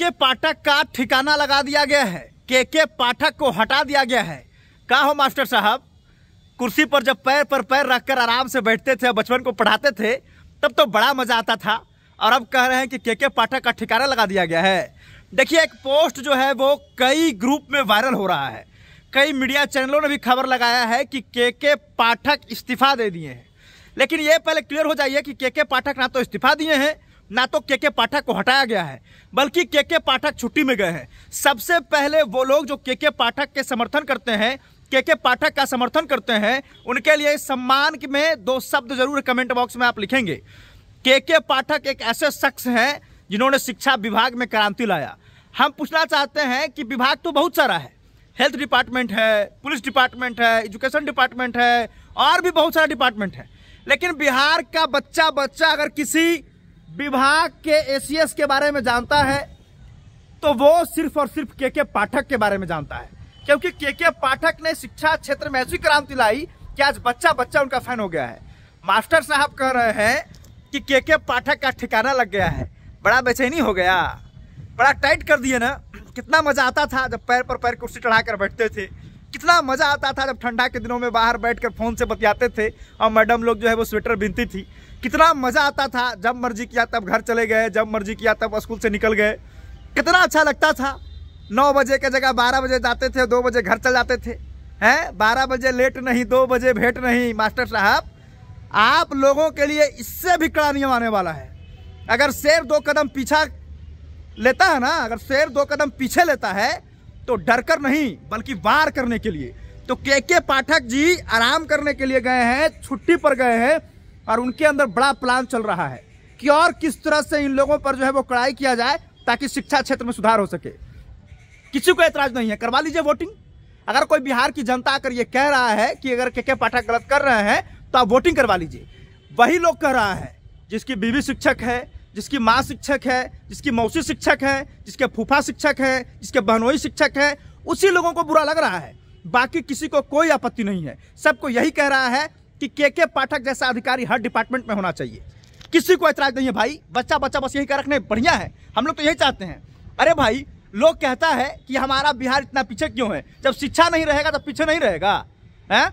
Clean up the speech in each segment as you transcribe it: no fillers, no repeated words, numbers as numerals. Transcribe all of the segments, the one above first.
के पाठक का ठिकाना लगा दिया गया है। के पाठक को हटा दिया गया है। क्या हो मास्टर साहब, कुर्सी पर जब पैर पर पैर रखकर आराम से बैठते थे, बचपन को पढ़ाते थे, तब तो बड़ा मजा आता था। और अब कह रहे हैं कि के पाठक का ठिकाना लगा दिया गया है। देखिए, एक पोस्ट जो है वो कई ग्रुप में वायरल हो रहा है। कई मीडिया चैनलों ने भी खबर लगाया है कि के पाठक इस्तीफा दे दिए हैं। लेकिन ये पहले क्लियर हो जाइए कि के पाठक ना तो इस्तीफा दिए हैं, ना तो के पाठक को हटाया गया है, बल्कि के पाठक छुट्टी में गए हैं। सबसे पहले वो लोग जो के पाठक के समर्थन करते हैं, के पाठक का समर्थन करते हैं, उनके लिए सम्मान में 2 शब्द जरूर कमेंट बॉक्स में आप लिखेंगे। के पाठक एक ऐसे शख्स हैं जिन्होंने शिक्षा विभाग में क्रांति लाया। हम पूछना चाहते हैं कि विभाग तो बहुत सारा है, हेल्थ डिपार्टमेंट है, पुलिस डिपार्टमेंट है, एजुकेशन डिपार्टमेंट है, और भी बहुत सारा डिपार्टमेंट है। लेकिन बिहार का बच्चा अगर किसी विभाग के एसीएस के बारे में जानता है तो वो सिर्फ और सिर्फ के पाठक के बारे में जानता है, क्योंकि के पाठक ने शिक्षा क्षेत्र में ऐसी क्रांति लाई कि आज बच्चा उनका फैन हो गया है। मास्टर साहब कह रहे हैं कि के पाठक का ठिकाना लग गया है। बड़ा बेचैनी हो गया, बड़ा टाइट कर दिए ना। कितना मजा आता था जब पैर पर पैर कुर्सी चढ़ाकर बैठते थे। कितना मजा आता था जब ठंडा के दिनों में बाहर बैठकर फोन से बतियाते थे और मैडम लोग जो है वो स्वेटर बिनती थी। कितना मजा आता था, जब मर्जी किया तब घर चले गए, जब मर्जी किया तब स्कूल से निकल गए। कितना अच्छा लगता था। 9 बजे की जगह 12 बजे जाते थे, 2 बजे घर चल जाते थे। हैं, 12 बजे लेट नहीं, 2 बजे भेंट नहीं। मास्टर साहब, आप लोगों के लिए इससे भी कड़ा नियम आने वाला है। अगर शेर 2 कदम पीछा लेता है ना, अगर शेर 2 कदम पीछे लेता है तो डरकर नहीं बल्कि वार करने के लिए। तो के पाठक जी आराम करने के लिए गए हैं, छुट्टी पर गए हैं, और उनके अंदर बड़ा प्लान चल रहा है कि और किस तरह से इन लोगों पर जो है वो कड़ाई किया जाए ताकि शिक्षा क्षेत्र में सुधार हो सके। किसी को एतराज नहीं है, करवा लीजिए वोटिंग। अगर कोई बिहार की जनता अगर ये कह रहा है कि अगर के पाठक गलत कर रहे हैं तो आप वोटिंग करवा लीजिए। वही लोग कह रहा है जिसकी बीवी शिक्षक है, जिसकी माँ शिक्षक है, जिसकी मौसी शिक्षक है, जिसके फूफा शिक्षक है, जिसके बहनोई शिक्षक है, उसी लोगों को बुरा लग रहा है। बाकी किसी को कोई आपत्ति नहीं है। सबको यही कह रहा है कि के पाठक जैसा अधिकारी हर डिपार्टमेंट में होना चाहिए। किसी को एतराज नहीं है भाई। बच्चा बस यही कर रखने बढ़िया है। हम लोग तो यही चाहते हैं। अरे भाई, लोग कहता है कि हमारा बिहार इतना पीछे क्यों है। जब शिक्षा नहीं रहेगा तो पीछे नहीं रहेगा। हैं,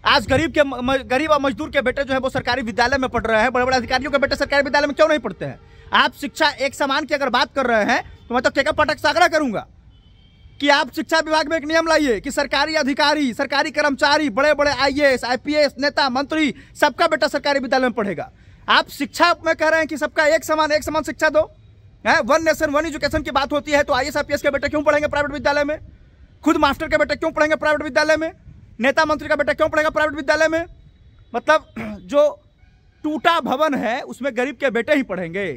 आज गरीब और मजदूर के बेटे जो है वो सरकारी विद्यालय में पढ़ रहे हैं, बड़े बड़े अधिकारियों के बेटे सरकारी विद्यालय में क्यों नहीं पढ़ते हैं। आप शिक्षा एक समान की अगर बात कर रहे हैं तो मैं तो के पाठक से आग्रह करूंगा कि आप शिक्षा विभाग में एक नियम लाइए कि सरकारी अधिकारी, सरकारी कर्मचारी, बड़े बड़े IAS, IPS नेता, मंत्री, सबका बेटा सरकारी विद्यालय में पढ़ेगा। आप शिक्षा में कह रहे हैं कि सबका एक समान शिक्षा दो। है, 1 नेशन 1 एजुकेशन की बात होती है तो IAS IPS के बेटे क्यों पढ़ेंगे प्राइवेट विद्यालय में? खुद मास्टर के बेटे क्यों पढ़ेंगे प्राइवेट विद्यालय में? नेता मंत्री का बेटा क्यों पढ़ेगा प्राइवेट विद्यालय में? मतलब जो टूटा भवन है उसमें गरीब के बेटे ही पढ़ेंगे।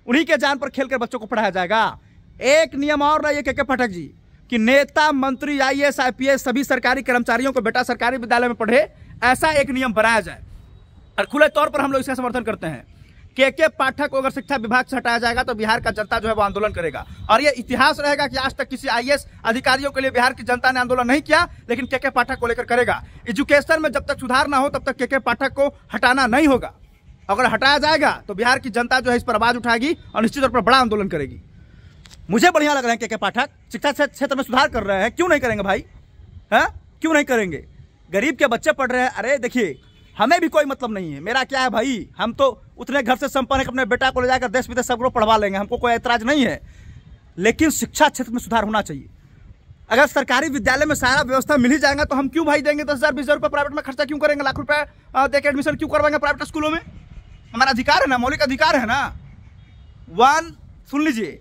उन्हीं के जान पर खेलकर बच्चों को पढ़ाया जाएगा। एक नियम और लाइए के पाठक जी कि नेता मंत्री IAS IPS सभी सरकारी कर्मचारियों को बेटा सरकारी विद्यालय में पढ़े, ऐसा एक नियम बनाया जाए। और खुले तौर पर हम लोग इसका समर्थन करते हैं। के पाठक को अगर शिक्षा विभाग से हटाया जाएगा तो बिहार का जनता जो है वो आंदोलन करेगा। और ये इतिहास रहेगा कि आज तक किसी IAS अधिकारियों के लिए बिहार की जनता ने आंदोलन नहीं किया, लेकिन के पाठक को लेकर करेगा। एजुकेशन में जब तक सुधार ना हो तब तक के पाठक को हटाना नहीं होगा। अगर हटाया जाएगा तो बिहार की जनता जो है इस पर आवाज उठाएगी और निश्चित तौर पर बड़ा आंदोलन करेगी। मुझे बढ़िया लग रहा है के पाठक शिक्षा क्षेत्र में सुधार कर रहे हैं। क्यों नहीं करेंगे भाई? है, क्यों नहीं करेंगे? गरीब के बच्चे पढ़ रहे हैं। अरे देखिए, हमें भी कोई मतलब नहीं है। मेरा क्या है भाई, हम तो उतने घर से संपन्न है कि अपने बेटा को ले जाकर देश विदेश सब पढ़वा लेंगे, हमको कोई ऐतराज नहीं है। लेकिन शिक्षा क्षेत्र में सुधार होना चाहिए। अगर सरकारी विद्यालय में सारा व्यवस्था मिल ही जाएगा तो हम क्यों भाई देंगे 10,000 20,000 रुपये प्राइवेट में खर्चा क्यों करेंगे? लाख रुपए देकर एडमिशन क्यों करवाएंगे प्राइवेट स्कूलों में? हमारा अधिकार है ना, मौलिक अधिकार है ना। सुन लीजिए,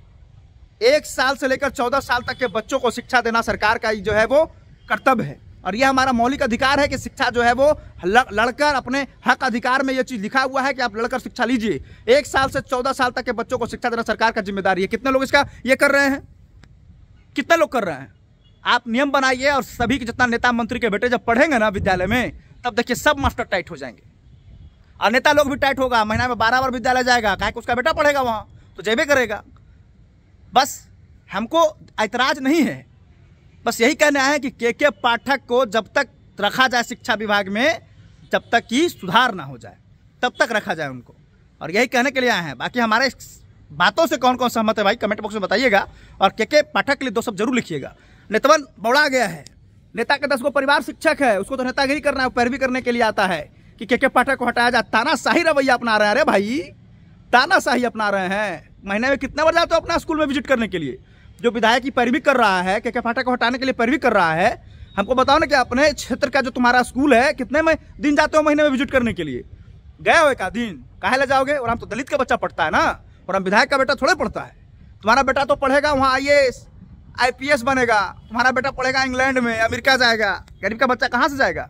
1 साल से लेकर 14 साल तक के बच्चों को शिक्षा देना सरकार का जो है वो कर्तव्य है। और यह हमारा मौलिक अधिकार है कि शिक्षा जो है वो लड़कर अपने हक अधिकार में यह चीज लिखा हुआ है कि आप लड़कर शिक्षा लीजिए। 1 साल से 14 साल तक के बच्चों को शिक्षा देना सरकार का जिम्मेदारी है। कितने लोग इसका ये कर रहे हैं? कितने लोग कर रहे हैं? आप नियम बनाइए और सभी के जितना नेता मंत्री के बेटे जब पढ़ेंगे ना विद्यालय में, तब देखिए सब मास्टर टाइट हो जाएंगे और नेता लोग भी टाइट होगा। महीना में 12 बार विद्यालय जाएगा, काहे कि उसका बेटा पढ़ेगा वहां, तो जेबे करेगा। बस हमको ऐतराज नहीं है, बस यही कहना है कि के पाठक को जब तक रखा जाए शिक्षा विभाग में, जब तक कि सुधार ना हो जाए तब तक रखा जाए उनको। और यही कहने के लिए आए हैं। बाकी हमारे बातों से कौन कौन सहमत है भाई कमेंट बॉक्स में बताइएगा। और के पाठक के लिए 2 शब्द जरूर लिखिएगा। नेतवन बौड़ा गया है, नेता के 10 गो परिवार शिक्षक है, उसको तो नेतागिरी करना है, पैरवी करने के लिए आता है कि के पाठक को हटाया जाए। तानाशाही रवैया अपना रहे हैं। अरे भाई तानाशाही अपना रहे हैं। महीने में कितने बार जाते हो अपना स्कूल में विजिट करने के लिए? जो विधायक की पैरवी कर रहा है, के पाठक को हटाने के लिए पैरवी कर रहा है, हमको बताओ ना कि अपने क्षेत्र का जो तुम्हारा स्कूल है कितने में दिन जाते हो महीने में विजिट करने के लिए? गए हो एक दिन, काहे ले जाओगे? और हम तो दलित का बच्चा पढ़ता है ना, और हम विधायक का बेटा थोड़े पढ़ता है। तुम्हारा बेटा तो पढ़ेगा वहाँ IAS IPS बनेगा, तुम्हारा बेटा पढ़ेगा इंग्लैंड में, अमेरिका जाएगा। गरीब का बच्चा कहाँ से जाएगा?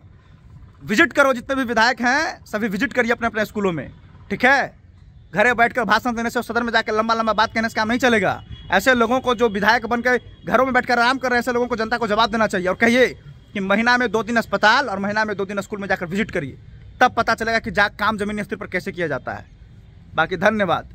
विजिट करो, जितने भी विधायक हैं सभी विजिट करिए अपने अपने स्कूलों में, ठीक है? घरे बैठकर भाषण देने से, सदन में जाकर लंबा लंबा बात कहने से काम नहीं चलेगा। ऐसे लोगों को, जो विधायक बनकर घरों में बैठकर आराम कर रहे हैं, ऐसे लोगों को जनता को जवाब देना चाहिए। और कहिए कि महीना में 2 दिन अस्पताल और महीना में 2 दिन स्कूल में जाकर विजिट करिए, तब पता चलेगा कि काम जमीनी स्तर पर कैसे किया जाता है। बाकी धन्यवाद।